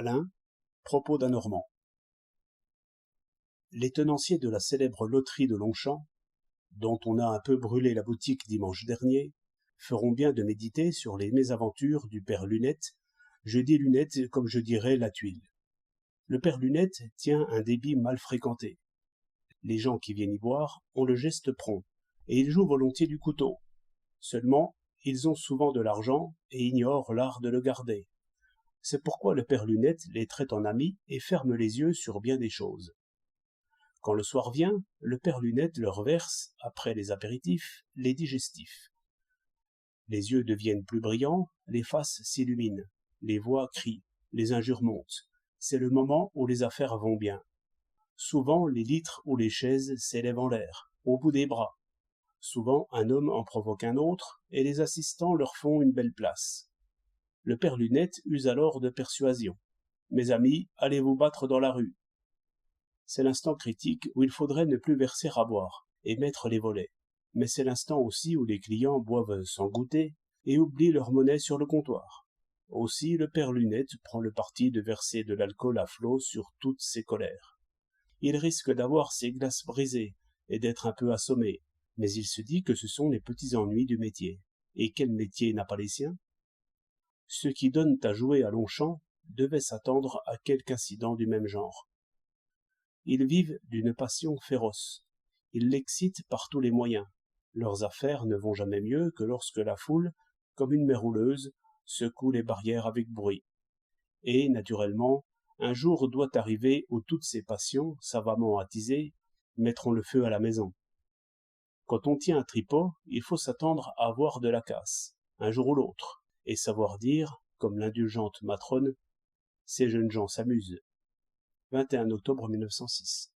Alain, propos d'un Normand. Les tenanciers de la célèbre loterie de Longchamp, dont on a un peu brûlé la boutique dimanche dernier, feront bien de méditer sur les mésaventures du père Lunette. Je dis Lunette comme je dirais la tuile. Le père Lunette tient un débit mal fréquenté. Les gens qui viennent y boire ont le geste prompt, et ils jouent volontiers du couteau. Seulement, ils ont souvent de l'argent et ignorent l'art de le garder. C'est pourquoi le père Lunette les traite en amis et ferme les yeux sur bien des choses. Quand le soir vient, le père Lunette leur verse, après les apéritifs, les digestifs. Les yeux deviennent plus brillants, les faces s'illuminent, les voix crient, les injures montent. C'est le moment où les affaires vont bien. Souvent les litres ou les chaises s'élèvent en l'air, au bout des bras. Souvent un homme en provoque un autre, et les assistants leur font une belle place. Le père Lunette use alors de persuasion. « Mes amis, allez vous battre dans la rue. » C'est l'instant critique où il faudrait ne plus verser à boire et mettre les volets. Mais c'est l'instant aussi où les clients boivent sans goûter et oublient leur monnaie sur le comptoir. Aussi le père Lunette prend le parti de verser de l'alcool à flot sur toutes ses colères. Il risque d'avoir ses glaces brisées et d'être un peu assommé, mais il se dit que ce sont les petits ennuis du métier. Et quel métier n'a pas les siens? Ceux qui donnent à jouer à Longchamp devaient s'attendre à quelque incident du même genre. Ils vivent d'une passion féroce. Ils l'excitent par tous les moyens. Leurs affaires ne vont jamais mieux que lorsque la foule, comme une mer houleuse, secoue les barrières avec bruit. Et, naturellement, un jour doit arriver où toutes ces passions, savamment attisées, mettront le feu à la maison. Quand on tient un tripot, il faut s'attendre à avoir de la casse, un jour ou l'autre, et savoir dire, comme l'indulgente matrone, « Ces jeunes gens s'amusent ». 21 octobre 1906.